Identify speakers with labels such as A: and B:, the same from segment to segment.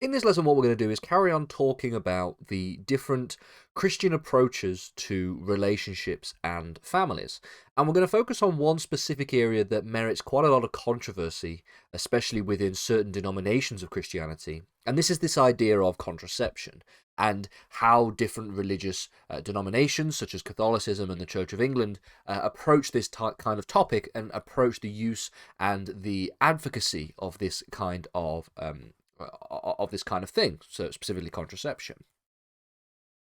A: In this lesson, what we're going to do is carry on talking about the different Christian approaches to relationships and families. And we're going to focus on one specific area that merits quite a lot of controversy, especially within certain denominations of Christianity. And this is this idea of contraception and how different religious denominations, such as Catholicism and the Church of England, approach this kind of topic and approach the use and the advocacy of this kind of thing, so specifically contraception.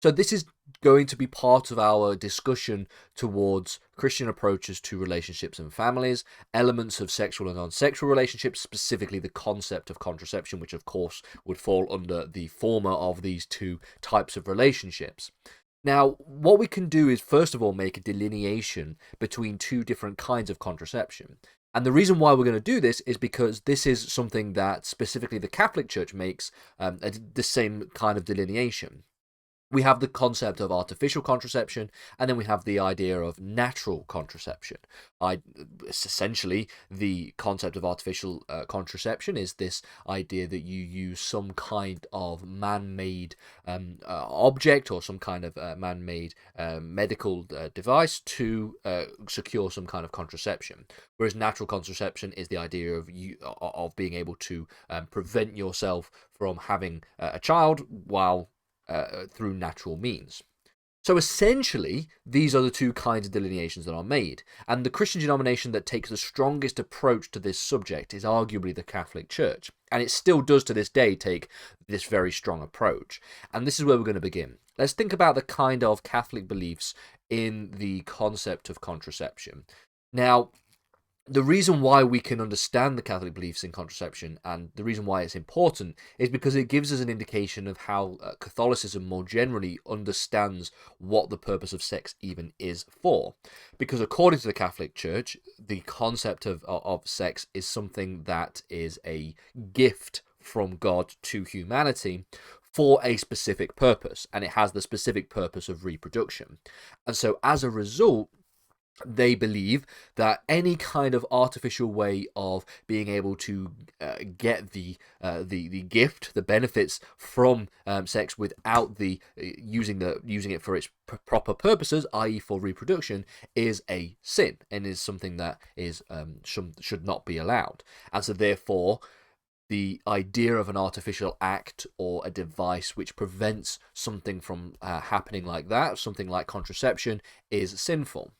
A: So this is going to be part of our discussion towards Christian approaches to relationships and families, elements of sexual and non-sexual relationships, specifically the concept of contraception, which of course would fall under the former of these two types of relationships. Now, what we can do is, first of all, make a delineation between two different kinds of contraception. And the reason why we're going to do this is because this is something that specifically the Catholic Church makes the same kind of delineation. We have the concept of artificial contraception, and then we have the idea of natural contraception. Essentially, the concept of artificial contraception is this idea that you use some kind of man-made object or some kind of man-made medical device to secure some kind of contraception. Whereas natural contraception is the idea of being able to prevent yourself from having a child while through natural means. So essentially, these are the two kinds of delineations that are made, and the Christian denomination that takes the strongest approach to this subject is arguably the Catholic Church, and it still does to this day take this very strong approach. And this is where we're going to begin. Let's think about the kind of Catholic beliefs in the concept of contraception. Now, the reason why we can understand the Catholic beliefs in contraception and the reason why it's important is because it gives us an indication of how Catholicism more generally understands what the purpose of sex even is for. Because according to the Catholic Church, the concept of sex is something that is a gift from God to humanity for a specific purpose, and it has the specific purpose of reproduction. And so as a result, they believe that any kind of artificial way of being able to get the gift, the benefits from sex without using it for its proper purposes, i.e., for reproduction, is a sin and is something that should not be allowed. And so, therefore, the idea of an artificial act or a device which prevents something from happening like that, something like contraception, is sinful.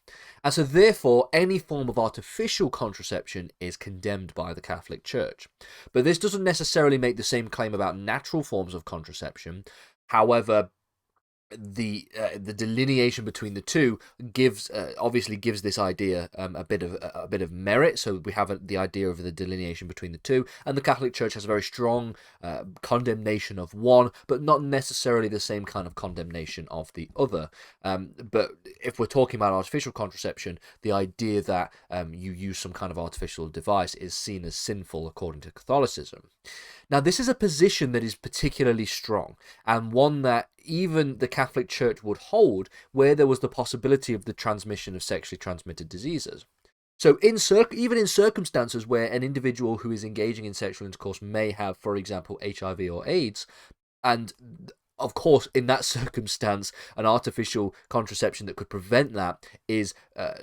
A: And so therefore, any form of artificial contraception is condemned by the Catholic Church. But this doesn't necessarily make the same claim about natural forms of contraception. However, the delineation between the two obviously gives this idea a bit of merit. So we have the idea of the delineation between the two, and the Catholic Church has a very strong condemnation of one, but not necessarily the same kind of condemnation of the other. But if we're talking about artificial contraception, the idea that you use some kind of artificial device is seen as sinful according to Catholicism. Now, this is a position that is particularly strong, and one that even the Catholic Church would hold where there was the possibility of the transmission of sexually transmitted diseases. So even in circumstances where an individual who is engaging in sexual intercourse may have, for example, HIV or AIDS, and of course, in that circumstance, an artificial contraception that could prevent that is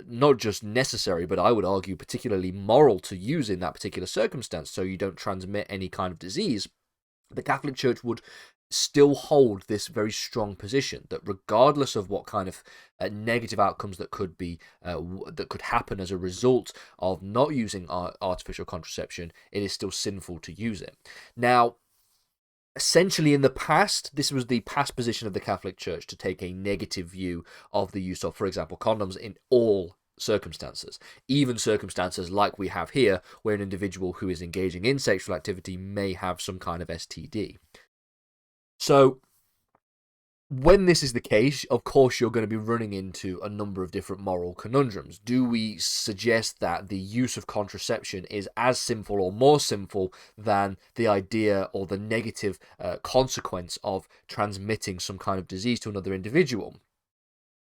A: not just necessary, but I would argue particularly moral to use in that particular circumstance, so you don't transmit any kind of disease. The Catholic Church would still hold this very strong position that regardless of what kind of negative outcomes that could happen as a result of not using artificial contraception, it is still sinful to use it. Now, essentially, in the past, this was the past position of the Catholic Church to take a negative view of the use of, for example, condoms in all circumstances, even circumstances like we have here, where an individual who is engaging in sexual activity may have some kind of STD. So, when this is the case, of course, you're going to be running into a number of different moral conundrums. Do we suggest that the use of contraception is as sinful or more sinful than the idea or the negative consequence of transmitting some kind of disease to another individual?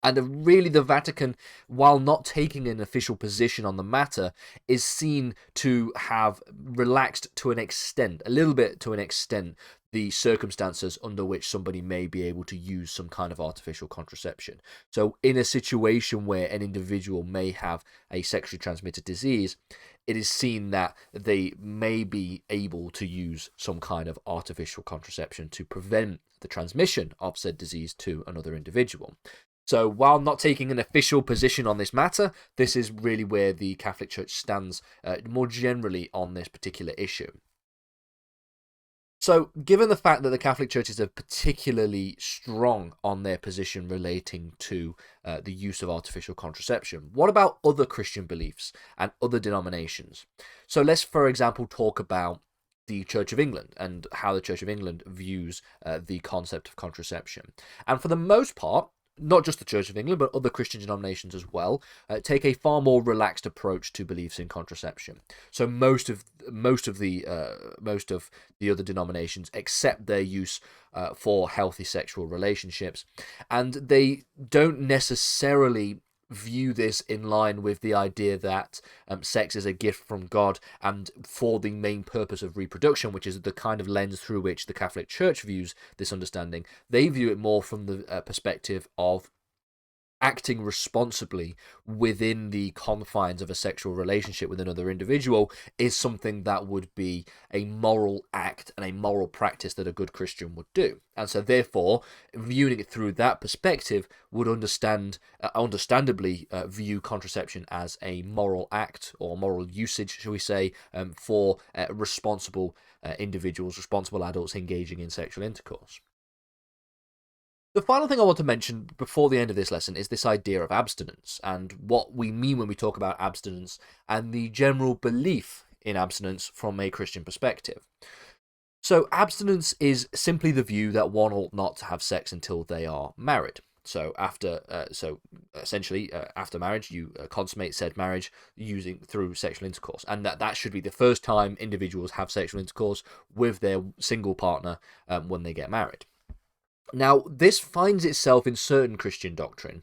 A: And really, the Vatican, while not taking an official position on the matter, is seen to have relaxed to an extent, a little bit to an extent, the circumstances under which somebody may be able to use some kind of artificial contraception. So, in a situation where an individual may have a sexually transmitted disease, it is seen that they may be able to use some kind of artificial contraception to prevent the transmission of said disease to another individual. So while not taking an official position on this matter, this is really where the Catholic Church stands more generally on this particular issue. So, given the fact that the Catholic Church is particularly strong on their position relating to the use of artificial contraception, what about other Christian beliefs and other denominations? So let's, for example, talk about the Church of England and how the Church of England views the concept of contraception. And for the most part, not just the Church of England, but other Christian denominations as well, take a far more relaxed approach to beliefs in contraception. So most of the other denominations accept their use for healthy sexual relationships, and they don't necessarily view this in line with the idea that sex is a gift from God and for the main purpose of reproduction, which is the kind of lens through which the Catholic Church views this understanding. They view it more from the perspective of acting responsibly within the confines of a sexual relationship with another individual is something that would be a moral act and a moral practice that a good Christian would do. And so therefore, viewing it through that perspective would understandably view contraception as a moral act or moral usage, shall we say, for responsible individuals, responsible adults engaging in sexual intercourse. The final thing I want to mention before the end of this lesson is this idea of abstinence and what we mean when we talk about abstinence and the general belief in abstinence from a Christian perspective. So abstinence is simply the view that one ought not to have sex until they are married. So essentially, after marriage, you consummate said marriage through sexual intercourse, and that should be the first time individuals have sexual intercourse with their single partner when they get married. Now, this finds itself in certain Christian doctrine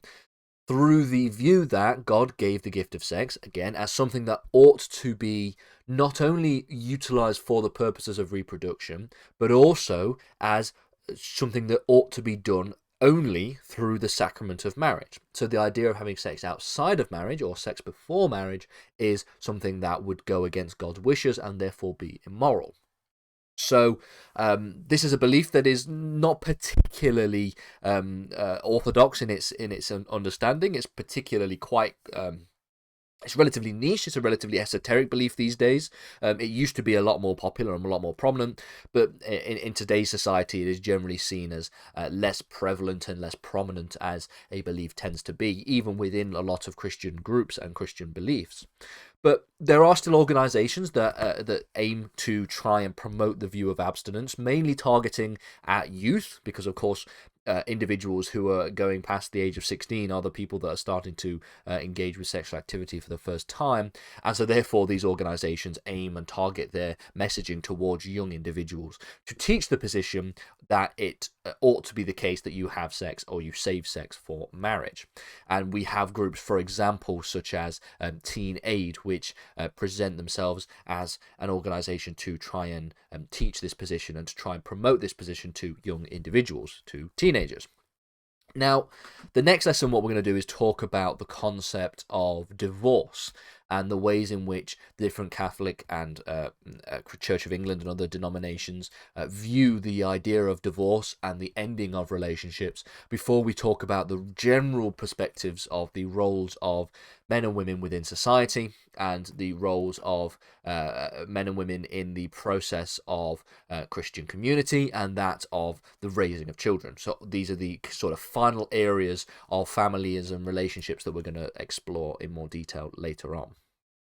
A: through the view that God gave the gift of sex, again, as something that ought to be not only utilized for the purposes of reproduction, but also as something that ought to be done only through the sacrament of marriage. So the idea of having sex outside of marriage or sex before marriage is something that would go against God's wishes and therefore be immoral. So this is a belief that is not particularly orthodox in its understanding. It's particularly quite it's relatively niche. It's a relatively esoteric belief these days. It used to be a lot more popular and a lot more prominent, but in today's society, it is generally seen as less prevalent and less prominent as a belief tends to be, even within a lot of Christian groups and Christian beliefs. But there are still organizations that aim to try and promote the view of abstinence, mainly targeting at youth, because of course individuals who are going past the age of 16 are the people that are starting to engage with sexual activity for the first time, and so therefore these organizations aim and target their messaging towards young individuals to teach the position that it ought to be the case that you have sex or you save sex for marriage. And we have groups, for example, such as Teen Aid, which present themselves as an organization to try and teach this position and to try and promote this position to young individuals, to teenagers. Now, the next lesson, what we're going to do is talk about the concept of divorce and the ways in which different Catholic and Church of England and other denominations view the idea of divorce and the ending of relationships, before we talk about the general perspectives of the roles of men and women within society and the roles of men and women in the process of Christian community and that of the raising of children. So these are the sort of final areas of families and relationships that we're going to explore in more detail later on.